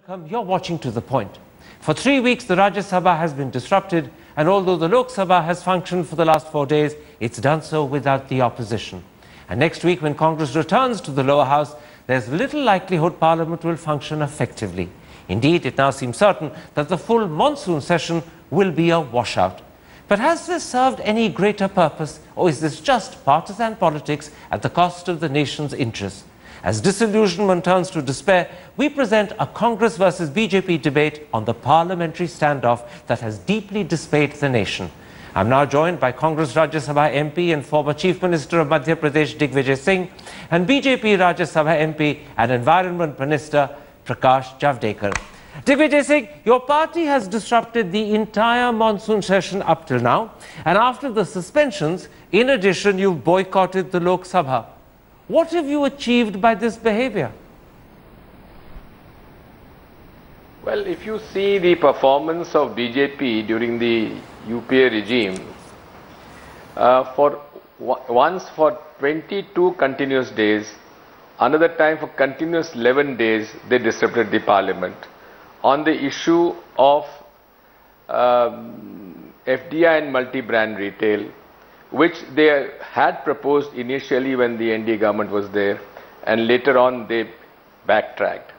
welcome. You're watching To The Point. For 3 weeks, the Rajya Sabha has been disrupted, and although the Lok Sabha has functioned for the last 4 days, it's done so without the opposition. And next week, when Congress returns to the lower house, there's little likelihood Parliament will function effectively. Indeed, it now seems certain that the full monsoon session will be a washout. But has this served any greater purpose, or is this just partisan politics at the cost of the nation's interests? As disillusionment turns to despair, we present a Congress versus BJP debate on the parliamentary standoff that has deeply dismayed the nation. I'm now joined by Congress Rajya Sabha MP and former Chief Minister of Madhya Pradesh Digvijay Singh and BJP Rajya Sabha MP and Environment Minister Prakash Javadekar. Digvijay Singh, your party has disrupted the entire monsoon session up till now, and after the suspensions, in addition, you've boycotted the Lok Sabha. What have you achieved by this behavior? Well, if you see the performance of BJP during the UPA regime, once for 22 continuous days, another time for continuous 11 days, they disrupted the parliament on the issue of FDI and multi-brand retail, which they had proposed initially when the NDA government was there, and later on they backtracked.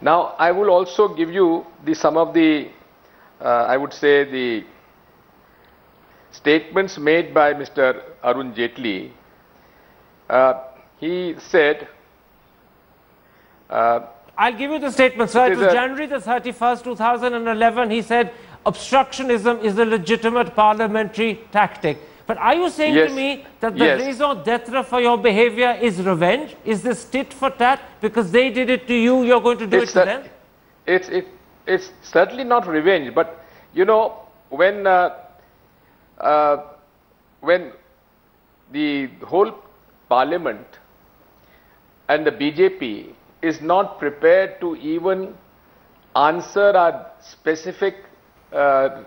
Now, I will also give you some of the, I would say, the statements made by Mr. Arun Jaitley. He said, I'll give you the statement, sir. It was January the 31st, 2011. He said, obstructionism is a legitimate parliamentary tactic. But are you saying to me that the raison d'etre for your behavior is revenge? Is this tit for tat? Because they did it to you, you're going to do it to them? It's certainly not revenge, but you know, when the whole parliament and the BJP is not prepared to even answer our specific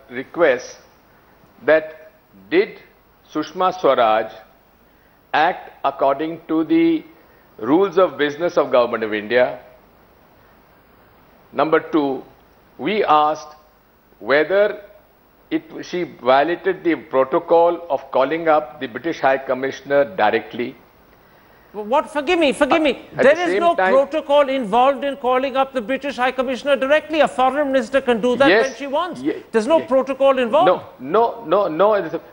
requests that did Sushma Swaraj act according to the rules of business of Government of India. Number two, we asked whether she violated the protocol of calling up the British High Commissioner directly. What? Forgive me. There is no protocol involved in calling up the British High Commissioner directly. A foreign minister can do that when she wants. There's no protocol involved. No.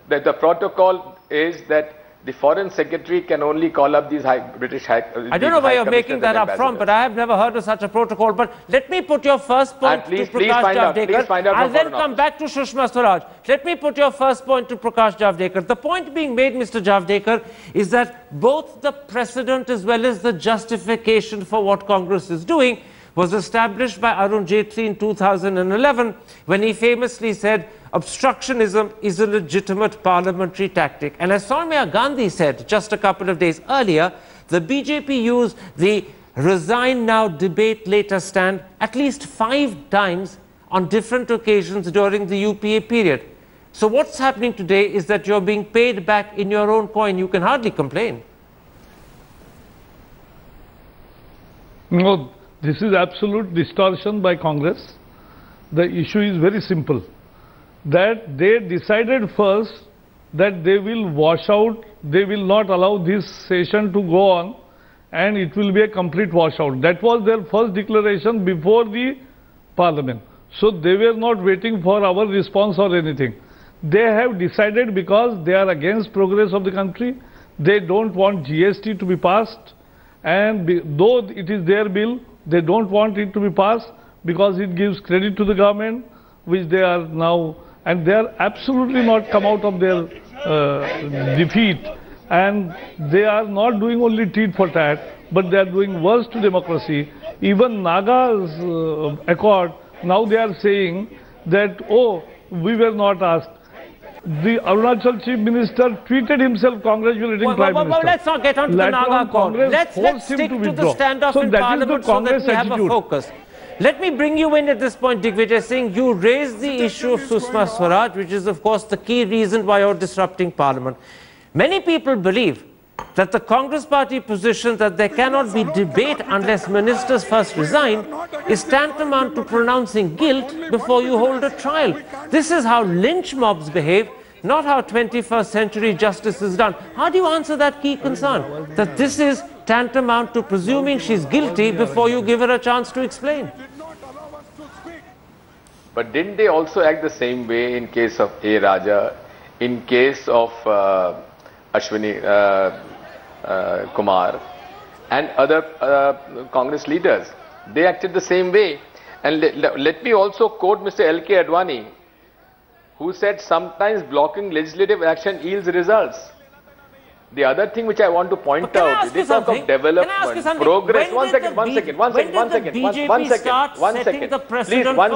The protocol is that the foreign secretary can only call up these British High Commissioners. I don't know where you're making that up from, but I have never heard of such a protocol. But let me put your first point to Prakash Javadekar. I'll then come back to Sushma Swaraj. Let me put your first point to Prakash Javadekar. The point being made, Mr. Javadekar, is that both the precedent as well as the justification for what Congress is doing was established by Arun Jaitley in 2011 when he famously said, obstructionism is a legitimate parliamentary tactic. And as Sonia Gandhi said just a couple of days earlier, the BJP used the resign now, debate later stand at least 5 times on different occasions during the UPA period. So what's happening today is that you're being paid back in your own coin. You can hardly complain. No, this is absolute distortion by Congress. The issue is very simple. That they decided first that they will wash out, they will not allow this session to go on, and it will be a complete washout. That was their first declaration before the parliament. So they were not waiting for our response or anything. They have decided because they are against progress of the country, they don't want GST to be passed, and though it is their bill, they don't want it to be passed because it gives credit to the government, which they are now, and they are absolutely not come out of their defeat, and they are not doing only tit for tat, but they are doing worse to democracy. Even Naga's accord, now they are saying that, oh, we were not asked. The Arunachal Chief Minister tweeted himself congratulating Prime Minister. Let's not get onto the Naga accord. Let's stick to the standoff in Parliament so that we have a focus. Let me bring you in at this point, Digvijay Singh. You raised the issue of Sushma Swaraj, which is, of course, the key reason why you're disrupting Parliament. Many people believe that the Congress party position that there cannot be debate unless ministers first resign is tantamount to pronouncing guilt before you hold a trial. This is how lynch mobs behave, not how 21st century justice is done. How do you answer that key concern? That this is tantamount to presuming she's guilty before you give her a chance to explain. But didn't they also act the same way in case of A. Raja, in case of Ashwini Kumar and other Congress leaders? They acted the same way. And let me also quote Mr. L.K. Advani, who said sometimes blocking legislative action yields results. The other thing which I want to point out, they talk of development, progress. One second. Please, 1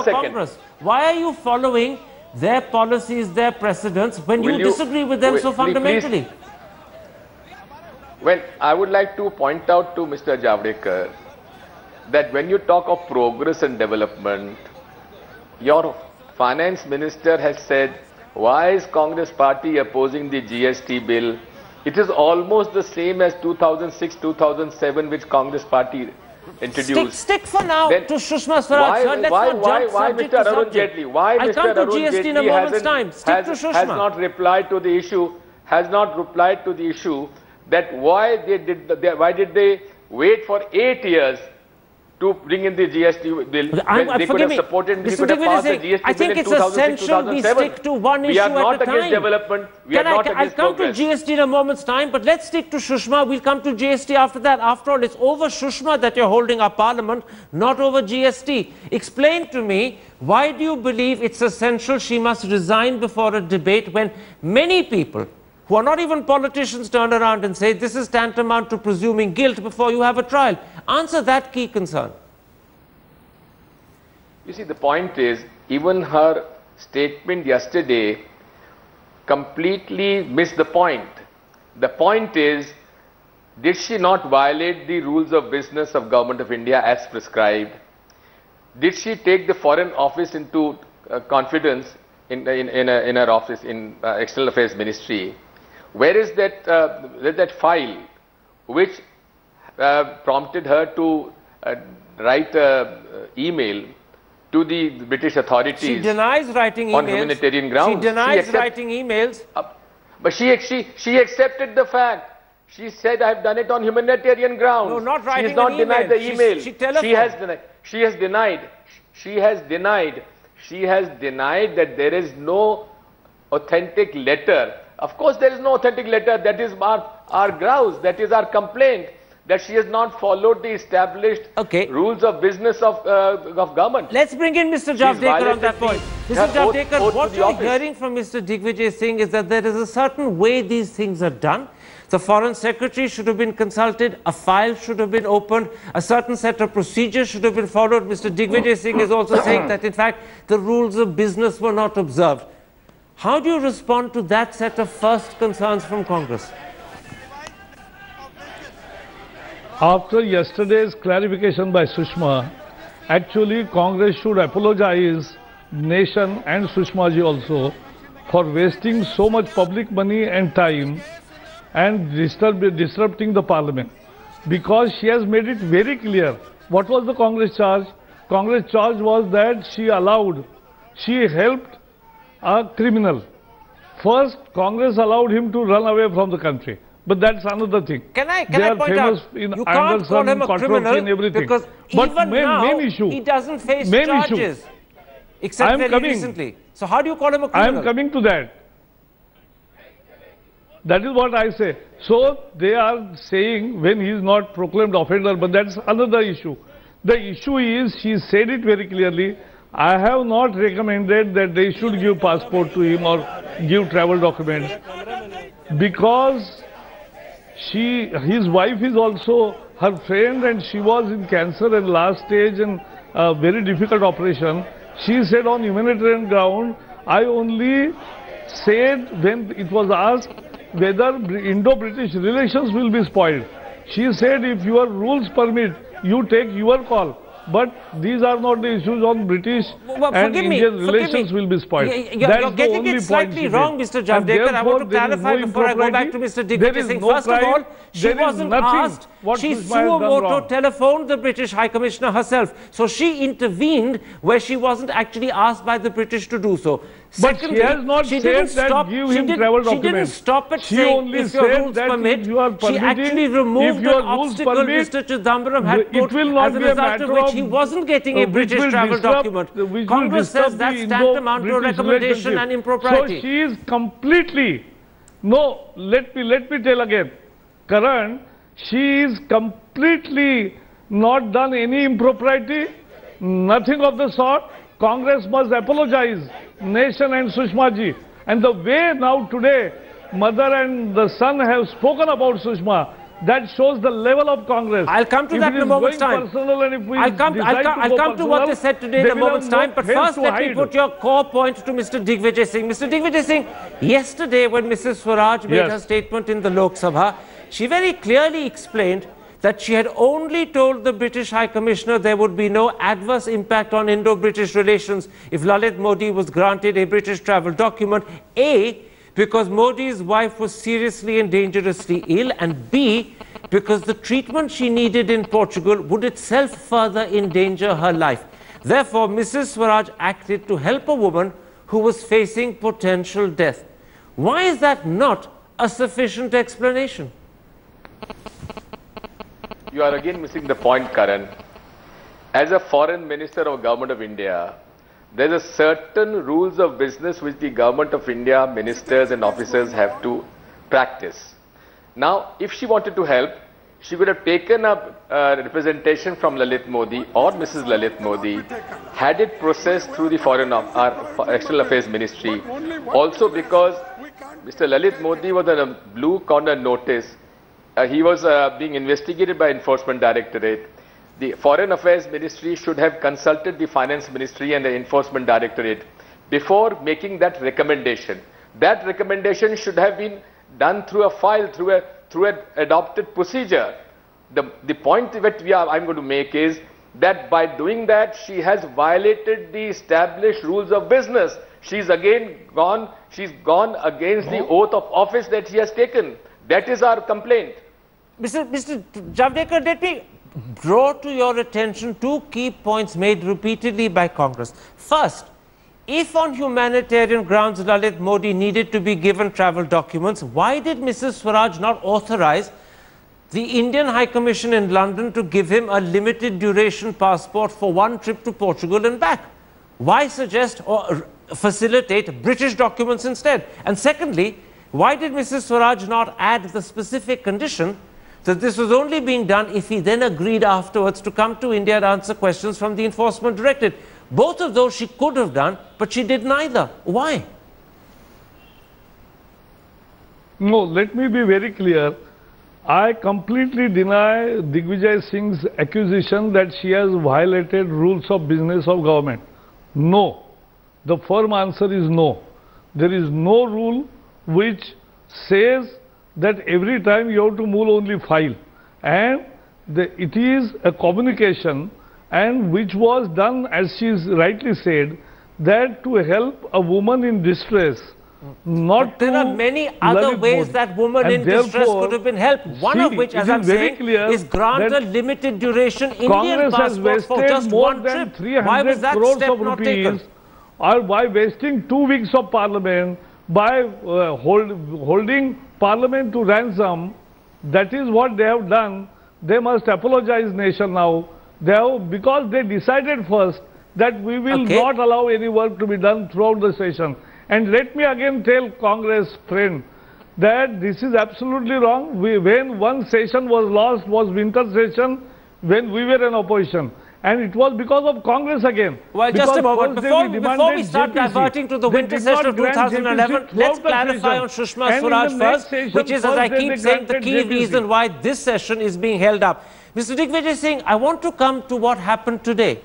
second. Why are you following their policies, their precedents, when you disagree with them so fundamentally? Well, I would like to point out to Mr. Javadekar that when you talk of progress and development, your finance minister has said, why is Congress party opposing the GST bill? It is almost the same as 2006-2007, which Congress party introduced. Stick for now to Sushma Swaraj. Why Mr. Arun Jaitley? Why Mr. Arun Jaitley has not replied to the issue? Has not replied to the issue that why did they wait for 8 years to bring in the GST bill when they could have supported, we could have passed the GST bill in 2006-2007. We stick to one issue at a time. We are not against development. We are not against progress. I'll come to GST in a moment's time, but let's stick to Sushma. We'll come to GST after that. After all, it's over Sushma that you're holding our parliament, not over GST. Explain to me, why do you believe it's essential she must resign before a debate when many people who are not even politicians turn around and say this is tantamount to presuming guilt before you have a trial? Answer that key concern. You see, the point is, even her statement yesterday completely missed the point. The point is, did she not violate the rules of business of Government of India as prescribed? Did she take the Foreign Office into confidence in her office, in External Affairs Ministry? Where is that file which prompted her to write an email to the British authorities? She denies writing emails. On humanitarian grounds. She denies writing emails. But she accepted the fact. She said, I have done it on humanitarian grounds. No, not writing She has not denied the email. She has denied that there is no authentic letter. Of course, there is no authentic letter. That is our grouse. That is our complaint. That she has not followed the established rules of business of government. Let's bring in Mr. Javadekar on that point. Mr. Javadekar, what you're hearing from Mr. Digvijay Singh is that there is a certain way these things are done. The Foreign Secretary should have been consulted, a file should have been opened, a certain set of procedures should have been followed. Mr. Digvijay Singh is also saying that, in fact, the rules of business were not observed. How do you respond to that set of first concerns from Congress? After yesterday's clarification by Sushma, actually Congress should apologize, nation and Sushma ji also, for wasting so much public money and time and disrupting the parliament. Because she has made it very clear. What was the Congress charge? Congress charge was that she helped a criminal. First, Congress allowed him to run away from the country. But that's another thing. Can I point out, you can't call him a criminal because even now he doesn't face charges, except very recently. So how do you call him a criminal? I am coming to that. That is what I say. So they are saying when he is not proclaimed offender, but that's another issue. The issue is, she said it very clearly, I have not recommended that they should give passport to him or give travel documents, because his wife is also her friend and she was in cancer and last stage and a very difficult operation. She said on humanitarian ground, I only said when it was asked whether Indo-British relations will be spoiled. She said if your rules permit, you take your call. but these are not the issues on British and Indian relations will be spoiled. You're getting it slightly wrong, Mr. Javadekar. I want to clarify before I go back to Mr. Digvijay Singh. First of all, she wasn't asked. She suo moto telephoned the British High Commissioner herself. So she intervened where she wasn't actually asked by the British to do so. Secondly, but she has not said that give him travel documents. She didn't stop at saying if your rules permit. She actually removed the obstacle Mr. Chidambaram had put as a result of which he wasn't getting a British travel document. Congress says that's tantamount to a recommendation and impropriety. So she is completely, no, let me tell again, Karan, she is completely not done any impropriety, nothing of the sort. Congress must apologize, nation and Sushma ji. And the way now today, mother and the son have spoken about Sushma, that shows the level of Congress. I'll come to that in a moment's time. I'll come to what they said today in a moment's time. But first, let me put your core point to Mr. Digvijay Singh. Mr. Digvijay Singh, yesterday when Mrs. Swaraj made her statement in the Lok Sabha, she very clearly explained that she had only told the British High Commissioner there would be no adverse impact on Indo-British relations if Lalit Modi was granted a British travel document, A, because Modi's wife was seriously and dangerously ill, and B, because the treatment she needed in Portugal would itself further endanger her life. Therefore, Mrs. Swaraj acted to help a woman who was facing potential death. Why is that not a sufficient explanation? You are again missing the point, Karan. As a foreign minister of Government of India, there is a certain rules of business which the Government of India ministers and officers have to practice. Now, if she wanted to help, she would have taken up representation from Lalit Modi or Mrs. Lalit Modi, had it processed through the External Affairs Ministry. Also because Mr. Lalit Modi was on a blue corner notice. He was being investigated by Enforcement Directorate. The Foreign Affairs Ministry should have consulted the Finance Ministry and the Enforcement Directorate before making that recommendation. That recommendation should have been done through a file, through an adopted procedure. The point that I'm going to make is that by doing that, she has violated the established rules of business. She's gone against the oath of office that she has taken. That is our complaint. Mr. Javadekar, let me draw to your attention two key points made repeatedly by Congress. First, if on humanitarian grounds Lalit Modi needed to be given travel documents, why did Mrs. Swaraj not authorize the Indian High Commission in London to give him a limited duration passport for one trip to Portugal and back? Why suggest or facilitate British documents instead? And secondly, why did Mrs. Swaraj not add the specific condition that this was only being done if he then agreed afterwards to come to India and answer questions from the Enforcement Directorate? Both of those she could have done, but she did neither. Why? No, let me be very clear. I completely deny Digvijay Singh's accusation that she has violated rules of business of government. No. The firm answer is no. There is no rule which says that every time you have to move only file, and it is a communication, and which was done, as she rightly said, that to help a woman in distress, not there are many other ways that woman in distress could have been helped. One of which, as I'm saying, is grant a limited duration Indian passport for just one trip. Why was that step not taken? Or by wasting 2 weeks of Parliament, by holding Parliament to ransom, that is what they have done. They must apologize, nation, now. Because they decided first that we will not allow any work to be done throughout the session. And let me again tell Congress friend that this is absolutely wrong. When one session was lost was winter session when we were in opposition. And it was because of Congress again. Well, just a moment. Before we start diverting to the winter session of 2011, let's clarify on Sushma Swaraj first, which is, as I keep saying, the key reason why this session is being held up. Mr. Digvijay Singh, I want to come to what happened today.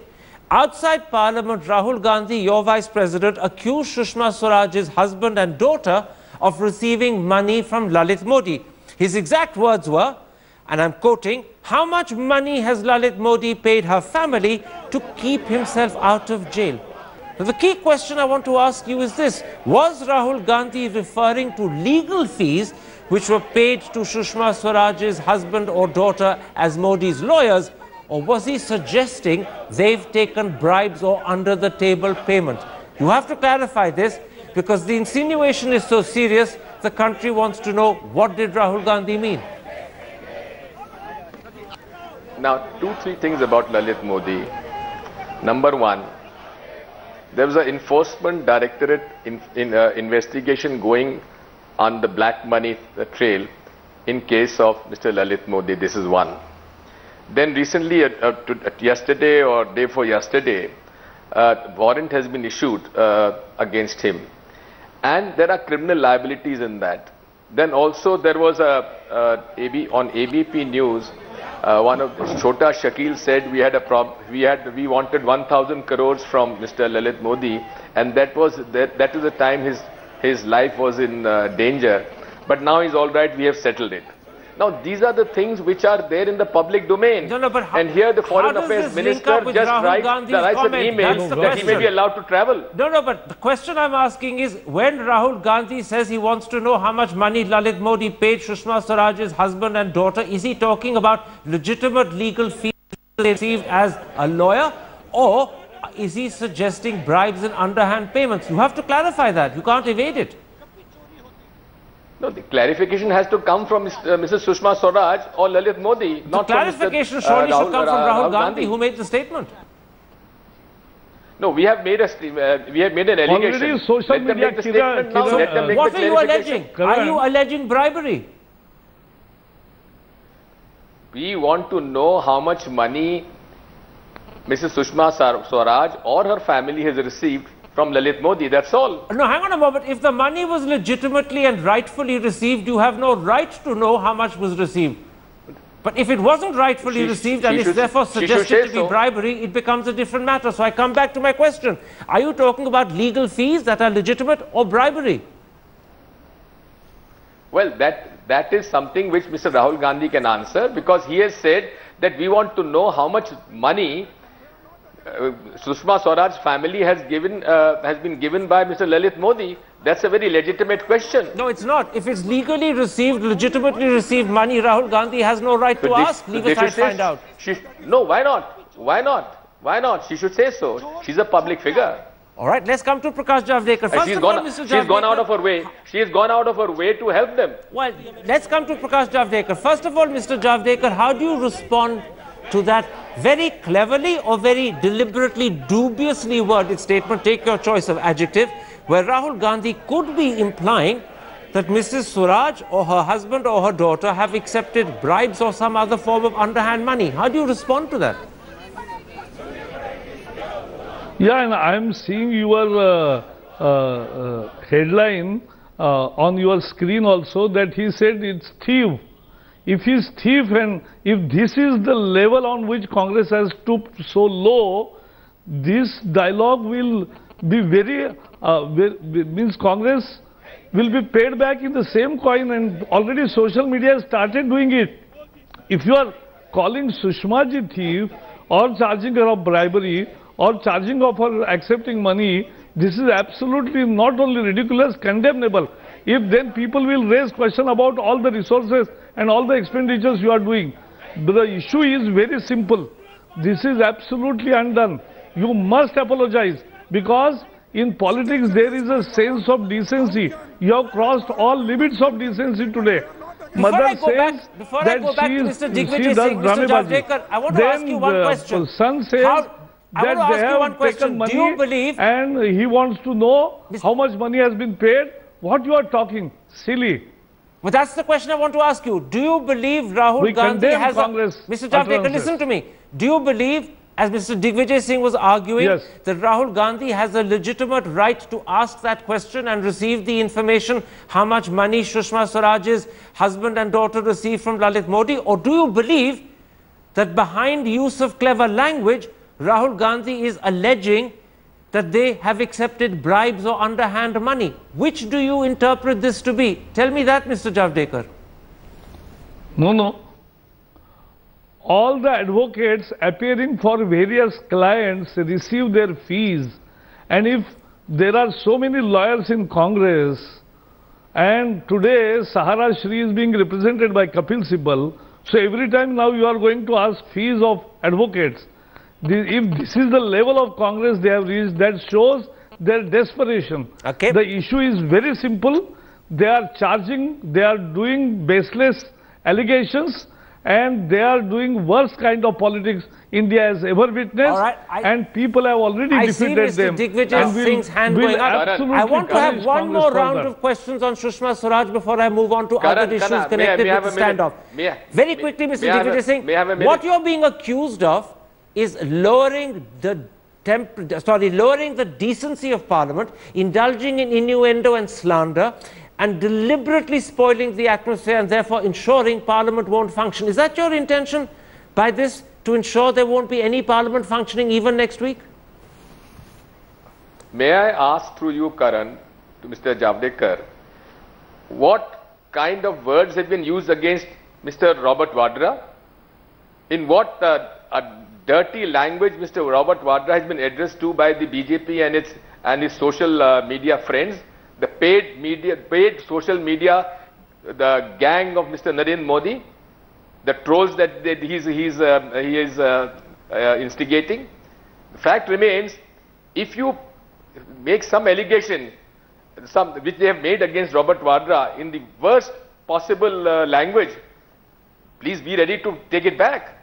Outside Parliament, Rahul Gandhi, your Vice President, accused Sushma Swaraj's husband and daughter of receiving money from Lalit Modi. His exact words were, and I'm quoting, how much money has Lalit Modi paid her family to keep himself out of jail? Now, the key question I want to ask you is this. Was Rahul Gandhi referring to legal fees which were paid to Sushma Swaraj's husband or daughter as Modi's lawyers, or was he suggesting they've taken bribes or under-the-table payment? You have to clarify this, because the insinuation is so serious, the country wants to know, what did Rahul Gandhi mean? Now, 2-3 things about Lalit Modi. Number one, there was an enforcement directorate investigation going on the black money trail in case of Mr. Lalit Modi. This is one. Then recently, yesterday or day before yesterday, warrant has been issued against him. And there are criminal liabilities in that. Then also there was on ABP News, one of Chota Shakil said we wanted 1,000 crores from Mr. Lalit Modi, and that was the time his life was in danger. But now he's all right, we have settled it. Now these are the things which are there in the public domain. No, but and here the Foreign Affairs Minister just writes an email that he may be allowed to travel. No, but the question I'm asking is, when Rahul Gandhi says he wants to know how much money Lalit Modi paid Sushma Swaraj's husband and daughter, is he talking about legitimate legal fees they received as a lawyer, or is he suggesting bribes and underhand payments? You have to clarify that. You can't evade it. No, the clarification has to come from Mrs. Sushma Swaraj or Lalit Modi, not from Mr. Clarification surely should come from Rahul Gandhi, who made the statement. No, we have made an allegation. Already social media, What are you alleging? Are you alleging bribery? We want to know how much money Mrs. Sushma Swaraj or her family has received from Lalit Modi, that's all. No, hang on a moment. If the money was legitimately and rightfully received, you have no right to know how much was received. But if it wasn't rightfully received and it's therefore suggested to be bribery, it becomes a different matter. So I come back to my question. Are you talking about legal fees that are legitimate or bribery? Well, that is something which Mr. Rahul Gandhi can answer, because he has said that we want to know how much money Sushma Swaraj's family has been given by Mr. Lalit Modi. That's a very legitimate question. No, it's not. If it's legally received, legitimately received money, Rahul Gandhi has no right to ask. Legal side find out. No, why not? Why not? Why not? She should say so. She's a public figure. All right, let's come to Prakash Javadekar. She's gone out of her way. She has gone out of her way to help them. Well, let's come to Prakash Javadekar. First of all, Mr. Javadekar, how do you respond to that very cleverly or very deliberately, dubiously worded statement, take your choice of adjective, where Rahul Gandhi could be implying that Mrs. Swaraj or her husband or her daughter have accepted bribes or some other form of underhand money? How do you respond to that? Yeah, and I'm seeing your headline on your screen also, that he said it's thief. If he's thief, and if this is the level on which Congress has stooped so low, this dialogue will be means Congress will be paid back in the same coin, and already social media has started doing it. If you are calling Sushma ji thief, or charging her of bribery, or charging of her accepting money, this is absolutely not only ridiculous, condemnable. If then people will raise question about all the resources and all the expenditures you are doing. But the issue is very simple. This is absolutely undone. You must apologize, because in politics there is a sense of decency. You have crossed all limits of decency today. Before I go back to Mr. Digvijay Singh, Mr. Javadekar, I want to ask you one question. Son says that they have taken money, do you believe, and he wants to know how much money has been paid. What you are talking? Silly. But that's the question I want to ask you. Do you believe Rahul Gandhi has Mr. Javadekar, listen to me. Do you believe, as Mr. Digvijay Singh was arguing, that Rahul Gandhi has a legitimate right to ask that question and receive the information how much money Sushma Swaraj's husband and daughter received from Lalit Modi? Or do you believe that behind use of clever language, Rahul Gandhi is alleging that they have accepted bribes or underhand money? Which do you interpret this to be? Tell me that, Mr. Javadekar. No. all the advocates appearing for various clients receive their fees, and if there are so many lawyers in Congress, and today Sahara Shri is being represented by Kapil Sibal, so every time now you are going to ask fees of advocates. If this is the level of Congress they have reached, that shows their desperation. Okay. The issue is very simple. They are charging, they are doing baseless allegations, and they are doing worst kind of politics India has ever witnessed. All right, and people have already defeated them. I see Mr. Digvijay Singh's hand going up. I want to have one more round of questions on Sushma Swaraj before I move on to other issues connected with the standoff. Very quickly, Mr. Digvijay Singh, what you're being accused of is lowering the decency of Parliament, indulging in innuendo and slander, and deliberately spoiling the atmosphere and therefore ensuring Parliament won't function. Is that your intention by this, to ensure there won't be any Parliament functioning even next week? May I ask through you, Karan, to Mr. Javadekar, what kind of words have been used against Mr. Robert Vadra? In what dirty language Mr. Robert Vadra has been addressed to by the BJP and his social media friends? The paid social media, the gang of Mr. Narendra Modi, the trolls that he is instigating. The fact remains, if you make some allegation, which they have made against Robert Vadra in the worst possible language, please be ready to take it back.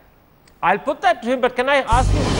I'll put that to him, but can I ask you